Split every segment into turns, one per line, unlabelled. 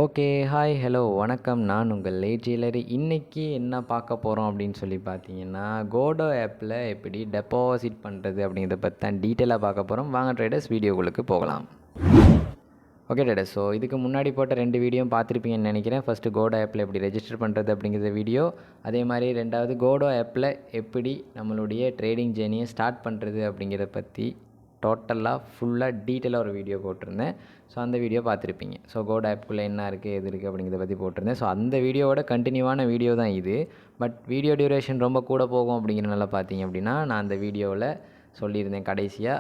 Okay. Hi, hello, வணக்கம். நான் உங்கள் லேட் இன்னைக்கு என்ன பார்க்க போகிறோம் அப்படின்னு சொல்லி பார்த்தீங்கன்னா, கோடோ ஆப்பில் எப்படி டெபாசிட் பண்ணுறது அப்படிங்கிறத பற்றி தான் டீட்டெயிலாக பார்க்க போகிறோம். வாங்க ட்ரேடர்ஸ் வீடியோக்குள்ளுக்கு போகலாம். ஓகே ட்ரேடர்ஸ், ஸோ இதுக்கு முன்னாடி போட்ட 2 வீடியோ பார்த்துருப்பீங்கன்னு நினைக்கிறேன். ஃபஸ்ட்டு கோடோ ஆப்பில் எப்படி ரெஜிஸ்டர் பண்ணுறது அப்படிங்கிற வீடியோ, அதே மாதிரி 2வது கோடோ ஆப்பில் எப்படி நம்மளுடைய ட்ரேடிங் ஜேர்னியை ஸ்டார்ட் பண்ணுறது அப்படிங்கிறத பற்றி ஃபுல்லாக டீட்டெயிலாக ஒரு வீடியோ போட்டிருந்தேன். ஸோ அந்த வீடியோ பார்த்துருப்பீங்க. ஸோ கோடோ ஆப்புக்குள்ளே என்ன இருக்குது எது இருக்குது அப்படிங்கிறத பற்றி போட்டிருந்தேன். ஸோ அந்த வீடியோவோட கண்டினியூவான வீடியோ தான் இது. பட் வீடியோ டியூரேஷன் ரொம்ப கூட போகும் அப்படிங்கிறனால பார்த்தீங்க அப்படின்னா, நான் அந்த வீடியோவில் சொல்லியிருந்தேன் கடைசியாக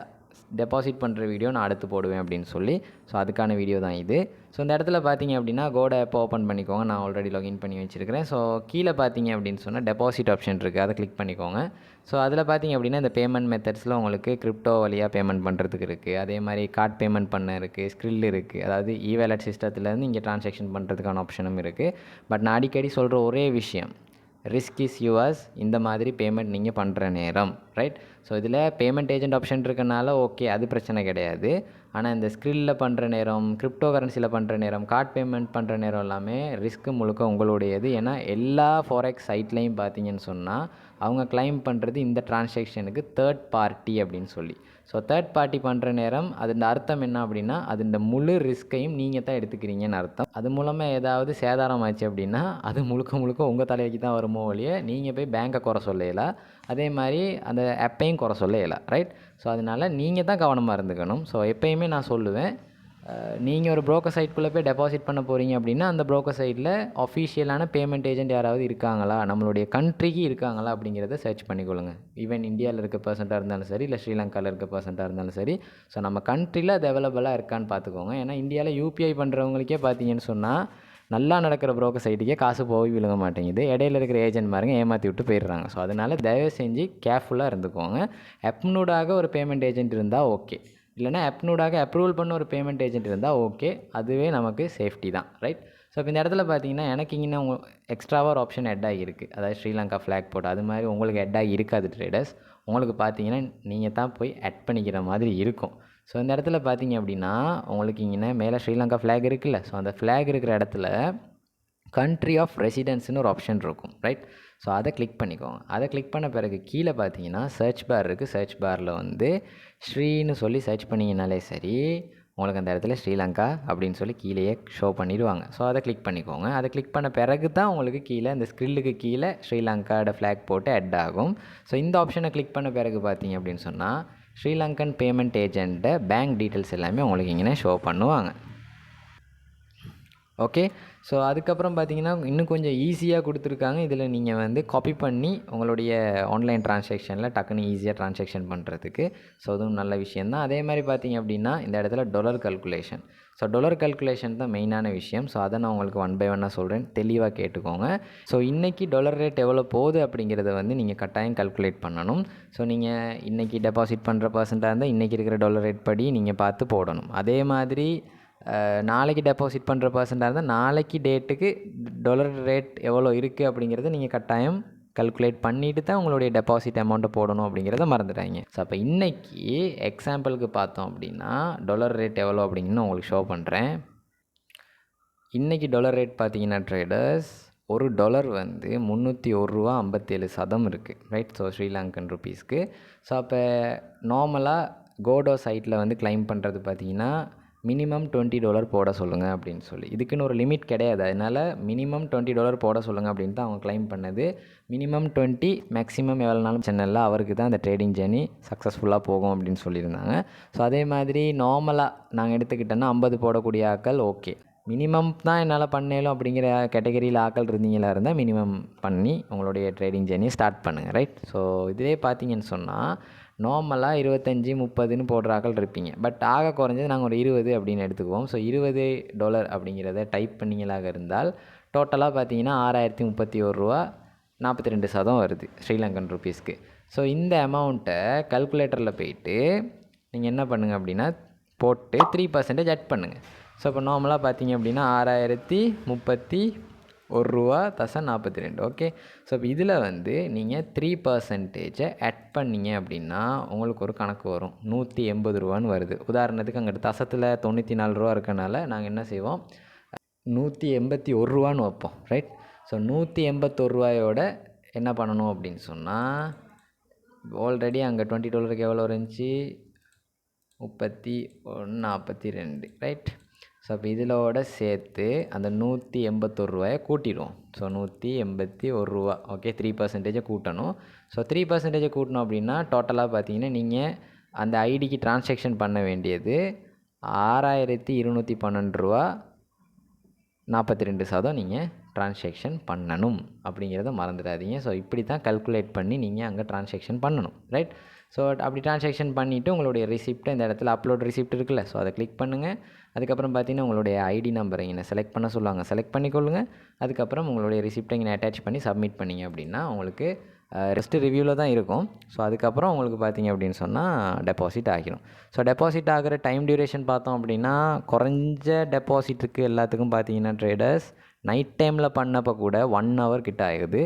டெபாசிட் பண்ணுற வீடியோ நான் அடுத்து போடுவேன் அப்படின்னு சொல்லி. ஸோ அதுக்கான வீடியோ தான் இது. ஸோ இந்த இடத்துல பார்த்தீங்க அப்படின்னா கோடோ ஆப்பை ஓப்பன் பண்ணிக்கோங்க. நான் ஆல்ரெடி லாகின் பண்ணி வச்சுருக்கிறேன். ஸோ கீழே பார்த்தீங்க அப்படின்னு சொன்னால் டெபாசிட் ஆப்ஷன் இருக்குது, அதை கிளிக் பண்ணிக்கோங்க. ஸோ அதில் பார்த்தீங்க அப்படின்னா இந்த பேமெண்ட் மெத்தட்ஸில் உங்களுக்கு கிரிப்டோ வழியாக பேமெண்ட் பண்ணுறதுக்கு இருக்குது, அதே மாதிரி கார்ட் பேமெண்ட் பண்ண இருக்குது, ஸ்க்ரில் இருக்குது, அதாவது இவேலட் சிஸ்டத்துலேருந்து இங்கே ட்ரான்சாக்ஷன் பண்ணுறதுக்கான ஆப்ஷனும் இருக்குது. பட் நான் அடிக்கடி சொல்கிற ஒரே விஷயம், ரிஸ்க் இஸ் யுவர்ஸ். இந்த மாதிரி பேமெண்ட் நீங்கள் பண்ணுற நேரம் ரைட். ஸோ இதில் பேமெண்ட் ஏஜென்ட் ஆப்ஷன் இருக்கனால ஓகே, அது பிரச்சனை கிடையாது. ஆனால் இந்த ஸ்க்ரில்லில் பண்ணுற நேரம், கிரிப்டோ கரன்சியில் பண்ணுற நேரம், கார்ட் பேமெண்ட் பண்ணுற நேரம் எல்லாமே ரிஸ்க்கு முழுக்க உங்களுடையது. ஏன்னா எல்லா ஃபாரெக்ஸ் சைட்லேயும் பார்த்தீங்கன்னு சொன்னால் அவங்க கிளைம் பண்ணுறது இந்த டிரான்சாக்ஷனுக்கு தேர்ட் பார்ட்டி அப்படின்னு சொல்லி. ஸோ தேர்ட் பார்ட்டி பண்ணுற நேரம் அதோட அர்த்தம் என்ன அப்படின்னா, அது இந்த முழு ரிஸ்க்கையும் நீங்கள் தான் எடுத்துக்கிறீங்கன்னு அர்த்தம். அது மூலமாக ஏதாவது சேதாரம் ஆச்சு அப்படின்னா அது முழுக்க முழுக்க உங்கள் தலைக்கு தான் வருமோ ஒழிய நீங்கள் போய் பேங்கை குறை சொல்லலாம், அதே மாதிரி அந்த ஆப்பையும் குறை சொல்லலாம் ரைட். ஸோ அதனால் நீங்கள் தான் கவனமாக இருந்துக்கணும். ஸோ எப்போயுமே நான் சொல்லுவேன், நீங்கள் ஒரு ப்ரோக்கர் சைட்குள்ளே போய் டெபாசிட் பண்ண போகிறீங்க அப்படின்னா அந்த ப்ரோக்கர் சைட்டில் அஃபிஷியலான பேமெண்ட் ஏஜென்ட் யாராவது இருக்காங்களா, நம்மளுடைய கண்ட்ரிக்கு இருக்காங்களா அப்படிங்கிறத சர்ச் பண்ணிக்கொள்ளுங்க. ஈவன் இந்தியாவில் இருக்க பர்சண்ட்டாக இருந்தாலும் சரி, இல்லை ஸ்ரீலங்காவில் இருக்க பர்சண்ட்டாக இருந்தாலும் சரி. ஸோ நம்ம கண்ட்ரியில் அது அவைலபிளாக இருக்கான்னு பார்த்துக்கோங்க. ஏன்னா இந்தியாவில் யூபிஐ பண்ணுறவங்களுக்கே பார்த்தீங்கன்னு சொன்னால் நல்லா நடக்கிற ப்ரோக்கர் சைட்டுக்கே காசு போய் விழுங்க மாட்டேங்குது. இடையில இருக்கிற ஏஜென்ட் மாருங்க ஏமாற்றி விட்டு போயிடுறாங்க. ஸோ அதனால் தயவு செஞ்சு கேர்ஃபுல்லாக இருந்துக்கோங்க. ஆப்னூடாக ஒரு பேமெண்ட் ஏஜென்ட் இருந்தால் ஓகே, இல்லைனா ஆப்னூடாக அப்ரூவல் பண்ண ஒரு பேமெண்ட் ஏஜென்ட் இருந்தால் ஓகே, அதுவே நமக்கு சேஃப்டி தான் ரைட். ஸோ இப்போ இந்த இடத்துல பார்த்தீங்கன்னா எனக்கு இங்கே எக்ஸ்ட்ராவாக ஒரு ஆப்ஷன் ஹெட் ஆகியிருக்கு, அதாவது ஸ்ரீலங்கா ஃப்ளாக் போட்டு. அது மாதிரி உங்களுக்கு ஹெட் ஆகி இருக்காது ட்ரேடர்ஸ். உங்களுக்கு பார்த்தீங்கன்னா நீங்கள் தான் போய் ஆட் பண்ணிக்கிற மாதிரி இருக்கும். ஸோ இந்த இடத்துல பார்த்தீங்க அப்படின்னா உங்களுக்கு இங்கே மேலே ஸ்ரீலங்கா ஃப்ளாக் இருக்குல்ல, ஸோ அந்த ஃப்ளாக் இருக்கிற இடத்துல கண்ட்ரி ஆஃப் ரெசிடென்ஸ்னு ஒரு ஆப்ஷன் இருக்கும் ரைட். ஸோ அதை கிளிக் பண்ணிக்கோங்க. அதை கிளிக் பண்ண பிறகு கீழே பார்த்தீங்கன்னா சர்ச் பார் இருக்குது. சர்ச் பாரில் வந்து ஸ்ரீன்னு சொல்லி சர்ச் பண்ணிங்கனாலே சரி, உங்களுக்கு அந்த இடத்துல ஸ்ரீலங்கா அப்படின்னு சொல்லி கீழேயே ஷோ பண்ணிடுவாங்க. ஸோ அதை கிளிக் பண்ணிக்கோங்க. அதை கிளிக் பண்ண பிறகு தான் உங்களுக்கு கீழே இந்த ஸ்க்ரில்லுக்கு கீழே ஸ்ரீலங்காவோட ஃப்ளாக் போட்டு அட் ஆகும். ஸோ இந்த ஆப்ஷனை கிளிக் பண்ண பிறகு பார்த்தீங்க அப்படின்னு சொன்னால் ஸ்ரீலங்கன் பேமெண்ட் ஏஜென்ட்டை பேங்க் டீட்டெயில்ஸ் எல்லாமே உங்களுக்கு இங்கே ஷோ பண்ணுவாங்க. ஓகே. ஸோ அதுக்கப்புறம் பார்த்தீங்கன்னா இன்னும் கொஞ்சம் ஈஸியாக கொடுத்துருக்காங்க. இதில் நீங்கள் வந்து காப்பி பண்ணி உங்களுடைய ஆன்லைன் ட்ரான்சாக்ஷனில் டக்குன்னு ஈஸியாக ட்ரான்சாக்ஷன் பண்ணுறதுக்கு. ஸோ அதுவும் நல்ல விஷயந்தான். அதே மாதிரி பார்த்தீங்க அப்படின்னா இந்த இடத்துல dollar calculation. So dollar calculation தான் மெயினான விஷயம். ஸோ அதை நான் உங்களுக்கு ஒன் பை ஒன்னாக சொல்கிறேன், தெளிவாக கேட்டுக்கோங்க. ஸோ இன்றைக்கி டாலர் ரேட் எவ்வளோ போகுது அப்படிங்கிறத வந்து நீங்கள் கட்டாயம் கல்குலேட் பண்ணணும். ஸோ நீங்கள் இன்றைக்கி டெபாசிட் பண்ணுற பர்சன்ட்டாக இருந்தால் இன்றைக்கி இருக்கிற டாலர் ரேட் படி நீங்கள் பார்த்து போடணும். அதே மாதிரி நாளைக்கு டெபாசிட் பண்ணுற பர்சன்ட்டாக இருந்தால் நாளைக்கு டேட்டுக்கு டாலர் ரேட் எவ்வளோ இருக்குது அப்படிங்கிறத நீங்கள் கட்டாயம் கல்குலேட் பண்ணிவிட்டு தான் உங்களுடைய டெபாசிட் அமௌண்ட்டை போடணும் அப்படிங்கிறத மறந்துட்டாங்க. ஸோ அப்போ இன்றைக்கி எக்ஸாம்பிளுக்கு பார்த்தோம் அப்படின்னா டாலர் ரேட் எவ்வளோ அப்படிங்கன்னு உங்களுக்கு ஷோ பண்ணுறேன். இன்றைக்கி டாலர் ரேட் பார்த்தீங்கன்னா ட்ரேடர்ஸ் ஒரு டாலர் வந்து $301.57 இருக்குது ரைட். ஸோ ஸ்ரீலங்கன் ருபீஸ்க்கு. ஸோ அப்போ நார்மலாக கோடோ சைட்டில் வந்து கிளைம் பண்ணுறது பார்த்தீங்கன்னா மினிமம் $20 போட சொல்லுங்கள் அப்படின்னு சொல்லி. இதுக்குன்னு ஒரு லிமிட் கிடையாது. அதனால் மினிமம் $20 போட சொல்லுங்கள் அப்படின்னு தான் அவங்க கிளைம் பண்ணது. மினிமம் 20, மேக்ஸிமம் எவ்வளோனாலும் சென்னலில் அவருக்கு தான் அந்த ட்ரேடிங் ஜேர்னி சக்ஸஸ்ஃபுல்லாக போகும் அப்படின்னு சொல்லியிருந்தாங்க. ஸோ அதே மாதிரி நார்மலாக நாங்கள் எடுத்துக்கிட்டோன்னா 50 போடக்கூடிய ஆக்கள் ஓகே, மினிமம் தான் என்னால் பண்ணலும் அப்படிங்கிற கேட்டகரியில் ஆக்கள் இருந்தீங்களா இருந்தால் மினிமம் பண்ணி உங்களுடைய ட்ரேடிங் ஜேர்னியை ஸ்டார்ட் பண்ணுங்கள் ரைட். ஸோ இதுவே பார்த்தீங்கன்னு சொன்னால் நார்மலாக 25, 30ன்னு போடுற ஆக்கள் இருப்பீங்க. பட் ஆக குறைஞ்சது நாங்கள் ஒரு 20 அப்படின்னு எடுத்துக்குவோம். ஸோ $20 அப்படிங்கிறத டைப் பண்ணிங்களாக இருந்தால் டோட்டலாக பார்த்தீங்கன்னா $6,031.42 வருது ஸ்ரீலங்கன் ருபீஸ்க்கு. ஸோ இந்த அமௌண்ட்டை கல்குலேட்டரில் போயிட்டு நீங்கள் என்ன பண்ணுங்கள் அப்படின்னா போட்டு 3% ஆட் பண்ணுங்கள். ஸோ இப்போ நார்மலாக பார்த்தீங்க அப்படின்னா $6,031.42 ஓகே. ஸோ இப்போ இதில் வந்து நீங்கள் 3% ஆட் பண்ணிங்க அப்படின்னா உங்களுக்கு ஒரு கணக்கு வரும், $180 வருது. உதாரணத்துக்கு அங்கிட்டு தசத்தில் $94 இருக்கனால நாங்கள் என்ன செய்வோம், 181 வைப்போம், ரைட்? ஸோ 181 என்ன பண்ணணும் அப்படின்னு சொன்னால், ஆல்ரெடி அங்கே $20 எவ்வளோ இருந்துச்சு? 31.42, ரைட்? ஸோ அப்போ இதிலோட சேர்த்து அந்த 181 கூட்டிடுவோம். ஸோ 181, ஓகே, 3% கூட்டணும். ஸோ 3% கூட்டணும் அப்படின்னா டோட்டலாக பார்த்தீங்கன்னா நீங்கள் அந்த ஐடிக்கு டிரான்சாக்ஷன் பண்ண வேண்டியது $6,212.42 நீங்கள் டிரான்சாக்ஷன் பண்ணணும் அப்படிங்கிறத மறந்துடாதீங்க. ஸோ இப்படி தான் கல்குலேட் பண்ணி நீங்கள் அங்கே டிரான்சாக்ஷன் பண்ணணும், ரைட்? ஸோ அப்படி டிரான்சாக்ஷன் பண்ணிவிட்டு உங்களுடைய ரிசிப்ட்டை இந்த இடத்துல அப்லோட் ரிசிப்ட் இருக்குல்ல, ஸோ அதை கிளிக் பண்ணுங்கள். அதுக்கப்புறம் பார்த்தீங்கன்னா உங்களுடைய ஐடி நம்பரை இங்கே செலக்ட் பண்ண சொல்லுவாங்க, செலக்ட் பண்ணிக்கொள்ளுங்கள். அதுக்கப்புறம் உங்களுடைய ரிசிப்ட்டை இங்கே அட்டாச் பண்ணி சப்மிட் பண்ணிங்க அப்படின்னா உங்களுக்கு ரெஸ்ட்டு ரிவ்யூவில் தான் இருக்கும். ஸோ அதுக்கப்புறம் உங்களுக்கு பார்த்தீங்க அப்படின்னு சொன்னால் டெபாசிட் ஆகிடும். ஸோ டெபாசிட் ஆகிற டைம் டியூரேஷன் பார்த்தோம் அப்படின்னா குறைஞ்ச டெபாசிட்டுக்கு எல்லாத்துக்கும் பார்த்தீங்கன்னா ட்ரேடர்ஸ் நைட் டைமில் பண்ணப்போ கூட 1 hour கிட்ட ஆகுது.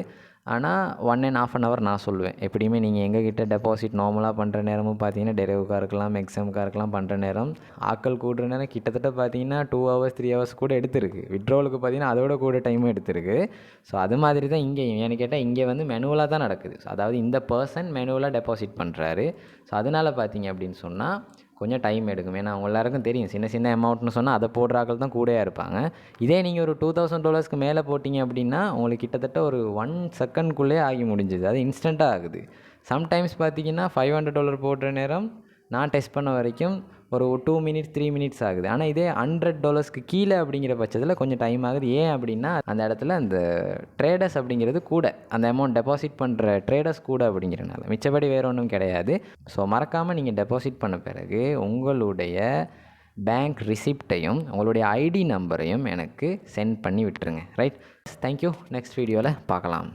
ஆனால் 1.5 hour நான் சொல்லுவேன். எப்படியுமே நீங்கள் எங்ககிட்ட டெபாசிட் நார்மலாக பண்ணுற நேரமும் பார்த்தீங்கன்னா டெரிவுக்காக இருக்கலாம், எக்ஸாமுக்காக இருக்கலாம், பண்ணுற நேரம் ஆட்கள் கூடுற நேரம் கிட்டத்தட்ட பார்த்தீங்கன்னா 2 hours 3 hours கூட எடுத்திருக்கு. விட்ரோலுக்கு பார்த்தீங்கன்னா அதோட கூட டைமும் எடுத்திருக்கு. ஸோ அது மாதிரி தான் இங்கேயும். ஏன்னு கேட்டால் இங்கே வந்து மேனுவலாக தான் நடக்குது. ஸோ அதாவது இந்த பர்சன் மேனுவலாக டெபாசிட் பண்ணுறாரு. ஸோ அதனால் பார்த்தீங்க அப்படின்னு சொன்னால் கொஞ்சம் டைம் எடுக்கும். ஏன்னா அவங்க எல்லாருக்கும் தெரியும் சின்ன சின்ன அமௌண்ட்னு சொன்னால் அதை போடுற ஆட்கள் தான் கூடயா இருப்பாங்க. இதே நீங்கள் ஒரு $2,000 மேலே போட்டிங்க அப்படின்னா உங்களுக்கு கிட்டத்தட்ட ஒரு 1 செகண்ட்குள்ளே ஆகி முடிஞ்சுது. அது இன்ஸ்டண்ட்டாக ஆகுது. சம்டைம்ஸ் பார்த்தீங்கன்னா $500 போடுற நேரம் நான் டெஸ்ட் பண்ண வரைக்கும் ஒரு 2 minutes 3 minutes ஆகுது. ஆனால் இதே $100 கீழே அப்படிங்கிற பட்சத்தில் கொஞ்சம் டைம் ஆகுது. ஏன் அப்படின்னா அந்த இடத்துல அந்த ட்ரேடர்ஸ் அப்படிங்கிறது கூட, அந்த அமௌண்ட் டெபாசிட் பண்ணுற ட்ரேடர்ஸ் கூட அப்படிங்கிறனால, மிச்சப்படி வேறு ஒன்றும் கிடையாது. ஸோ மறக்காமல் நீங்கள் டெபாசிட் பண்ண பிறகு உங்களுடைய பேங்க் ரிசிப்டையும் உங்களுடைய ஐடி நம்பரையும் எனக்கு சென்ட் பண்ணி விட்டுருங்க, ரைட்? தேங்க்யூ. நெக்ஸ்ட் வீடியோவில் பார்க்கலாம்.